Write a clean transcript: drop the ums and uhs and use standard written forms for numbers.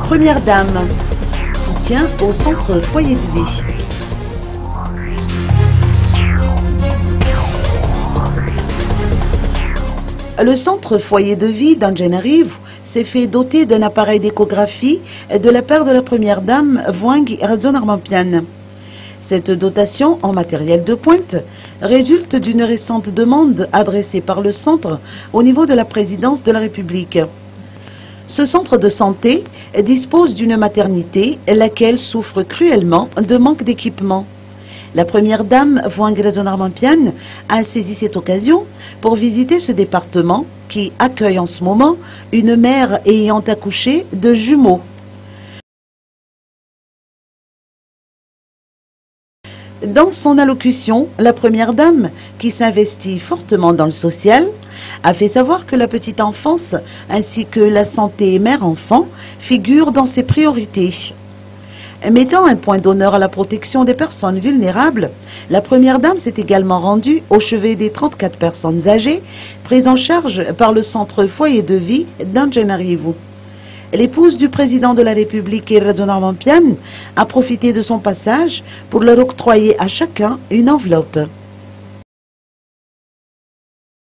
Première Dame, soutien au centre foyer de vie. Le centre foyer de vie d'Antananarivo s'est fait doter d'un appareil d'échographie de la part de la Première Dame Voangi Rajonarmampian. Cette dotation en matériel de pointe résulte d'une récente demande adressée par le centre au niveau de la présidence de la République. Ce centre de santé dispose d'une maternité, laquelle souffre cruellement de manque d'équipement. La Première Dame Voangi Rajonarmampian a saisi cette occasion pour visiter ce département qui accueille en ce moment une mère ayant accouché de jumeaux. Dans son allocution, la Première Dame, qui s'investit fortement dans le social, a fait savoir que la petite enfance ainsi que la santé mère-enfant figurent dans ses priorités. Mettant un point d'honneur à la protection des personnes vulnérables, la Première Dame s'est également rendue au chevet des 34 personnes âgées prises en charge par le centre foyer de vie d'Antananarivo. L'épouse du président de la République, Rajonarmampian, a profité de son passage pour leur octroyer à chacun une enveloppe.